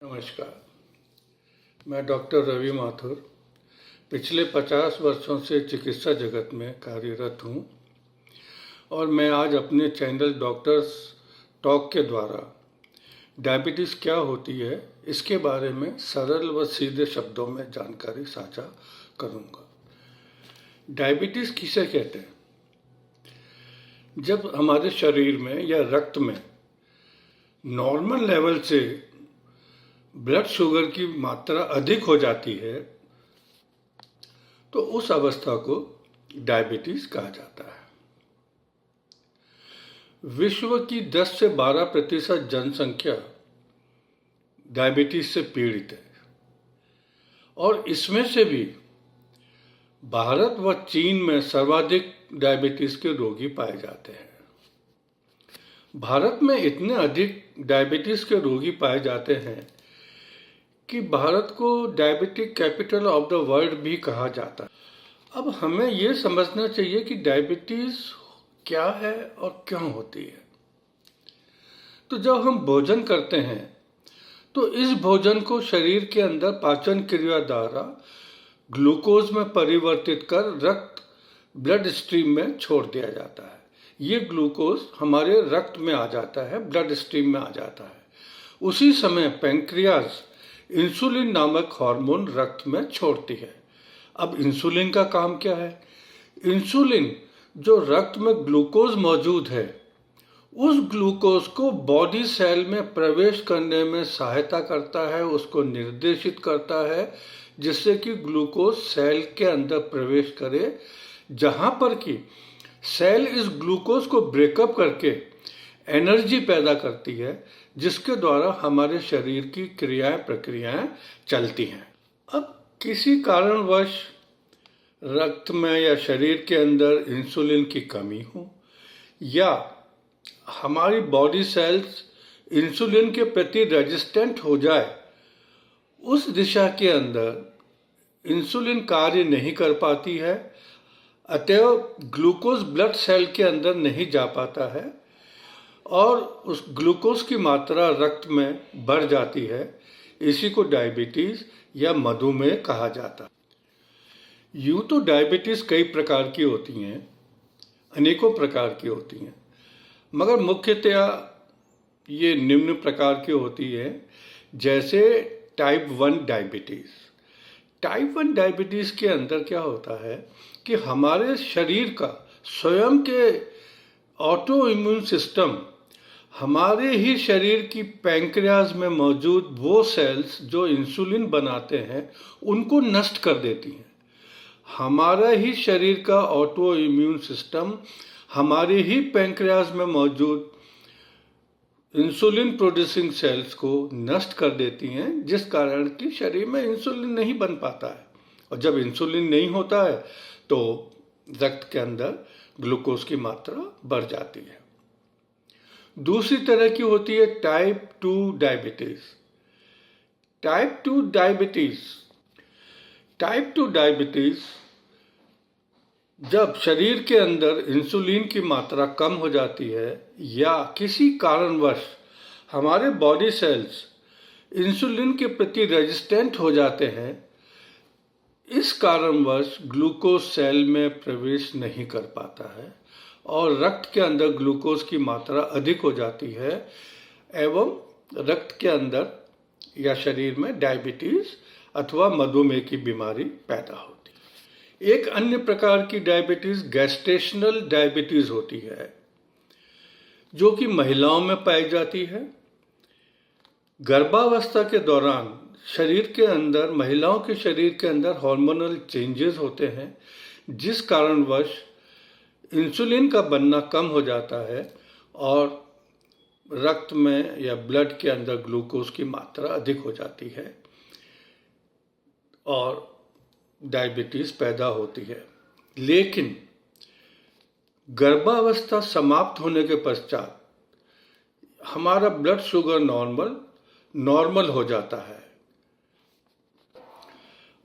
नमस्कार। मैं डॉक्टर रवि माथुर पिछले 50 वर्षों से चिकित्सा जगत में कार्यरत हूँ और मैं आज अपने चैनल डॉक्टर्स टॉक के द्वारा डायबिटीज़ क्या होती है इसके बारे में सरल व सीधे शब्दों में जानकारी साझा करूँगा। डायबिटीज़ किसे कहते हैं? जब हमारे शरीर में या रक्त में नॉर्मल लेवल से ब्लड शुगर की मात्रा अधिक हो जाती है तो उस अवस्था को डायबिटीज कहा जाता है। विश्व की 10 से 12% जनसंख्या डायबिटीज से पीड़ित है और इसमें से भी भारत व चीन में सर्वाधिक डायबिटीज के रोगी पाए जाते हैं। भारत में इतने अधिक डायबिटीज के रोगी पाए जाते हैं कि भारत को diabetic capital of the world भी कहा जाता है। अब हमें ये समझना चाहिए कि डायबिटीज़ क्या है और क्यों होती है। तो जब हम भोजन करते हैं तो इस भोजन को शरीर के अंदर पाचन क्रिया द्वारा ग्लूकोज में परिवर्तित कर रक्त ब्लड स्ट्रीम में छोड़ दिया जाता है। ये ग्लूकोज हमारे रक्त में आ जाता है, ब्लड स्ट्रीम में आ जाता है। उसी समय पैंक्रियाज इंसुलिन नामक हार्मोन रक्त में छोड़ती है। अब इंसुलिन का काम क्या है? इंसुलिन जो रक्त में ग्लूकोज मौजूद है उस ग्लूकोज को बॉडी सेल में प्रवेश करने में सहायता करता है, उसको निर्देशित करता है जिससे कि ग्लूकोज सेल के अंदर प्रवेश करे, जहां पर कि सेल इस ग्लूकोज को ब्रेकअप करके एनर्जी पैदा करती है जिसके द्वारा हमारे शरीर की क्रियाएं प्रक्रियाएं चलती हैं। अब किसी कारणवश रक्त में या शरीर के अंदर इंसुलिन की कमी हो या हमारी बॉडी सेल्स इंसुलिन के प्रति रेजिस्टेंट हो जाए, उस दिशा के अंदर इंसुलिन कार्य नहीं कर पाती है, अतएव ग्लूकोज ब्लड सेल के अंदर नहीं जा पाता है और उस ग्लूकोज की मात्रा रक्त में बढ़ जाती है। इसी को डायबिटीज़ या मधुमेह कहा जाता है। यूँ तो डायबिटीज़ कई प्रकार की होती हैं, अनेकों प्रकार की होती हैं, मगर मुख्यतया ये निम्न प्रकार की होती है। जैसे टाइप 1 डायबिटीज़। टाइप 1 डायबिटीज़ के अंदर क्या होता है कि हमारे शरीर का स्वयं के ऑटो इम्यून सिस्टम हमारे ही शरीर की पैंक्रियाज में मौजूद वो सेल्स जो इंसुलिन बनाते हैं उनको नष्ट कर देती हैं। हमारा ही शरीर का ऑटो इम्यून सिस्टम हमारे ही पैंक्रियाज में मौजूद इंसुलिन प्रोड्यूसिंग सेल्स को नष्ट कर देती हैं, जिस कारण कि शरीर में इंसुलिन नहीं बन पाता है और जब इंसुलिन नहीं होता है तो रक्त के अंदर ग्लूकोज की मात्रा बढ़ जाती है। दूसरी तरह की होती है टाइप 2 डायबिटीज। टाइप 2 डायबिटीज जब शरीर के अंदर इंसुलिन की मात्रा कम हो जाती है या किसी कारणवश हमारे बॉडी सेल्स इंसुलिन के प्रति रेजिस्टेंट हो जाते हैं, इस कारणवश ग्लूकोज सेल में प्रवेश नहीं कर पाता है और रक्त के अंदर ग्लूकोज की मात्रा अधिक हो जाती है एवं रक्त के अंदर या शरीर में डायबिटीज अथवा मधुमेह की बीमारी पैदा होती है। एक अन्य प्रकार की डायबिटीज गैस्ट्रेशनल डायबिटीज होती है जो कि महिलाओं में पाई जाती है। गर्भावस्था के दौरान शरीर के अंदर, महिलाओं के शरीर के अंदर हार्मोनल चेंजेस होते हैं जिस कारणवश इंसुलिन का बनना कम हो जाता है और रक्त में या ब्लड के अंदर ग्लूकोज की मात्रा अधिक हो जाती है और डायबिटीज़ पैदा होती है। लेकिन गर्भावस्था समाप्त होने के पश्चात हमारा ब्लड शुगर नॉर्मल हो जाता है।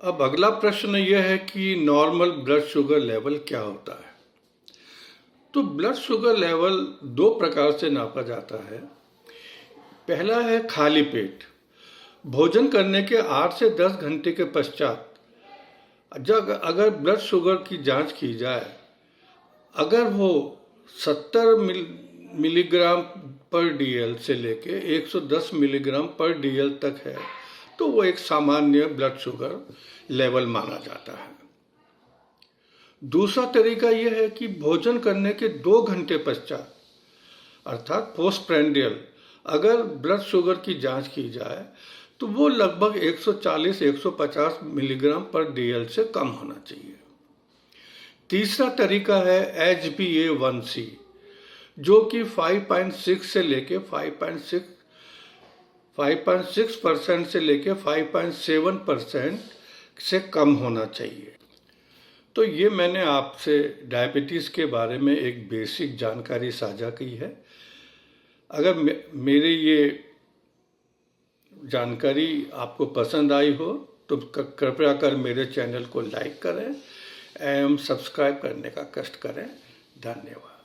अब अगला प्रश्न यह है कि नॉर्मल ब्लड शुगर लेवल क्या होता है? तो ब्लड शुगर लेवल 2 प्रकार से नापा जाता है। पहला है खाली पेट भोजन करने के 8 से 10 घंटे के पश्चात जब अगर ब्लड शुगर की जांच की जाए, अगर वो 70 मिलीग्राम पर डीएल से लेके 110 मिलीग्राम पर डीएल तक है तो वो एक सामान्य ब्लड शुगर लेवल माना जाता है। दूसरा तरीका यह है कि भोजन करने के 2 घंटे पश्चात अर्थात पोस्टप्रेंडियल अगर ब्लड शुगर की जांच की जाए तो वो लगभग 140-150 मिलीग्राम पर डीएल से कम होना चाहिए। तीसरा तरीका है HbA1c जो कि 5.6 से लेके 5.6% से लेके 5.7% से कम होना चाहिए। तो ये मैंने आपसे डायबिटीज़ के बारे में एक बेसिक जानकारी साझा की है। अगर मेरी ये जानकारी आपको पसंद आई हो तो कृपया कर मेरे चैनल को लाइक करें एवं सब्सक्राइब करने का कष्ट करें। धन्यवाद।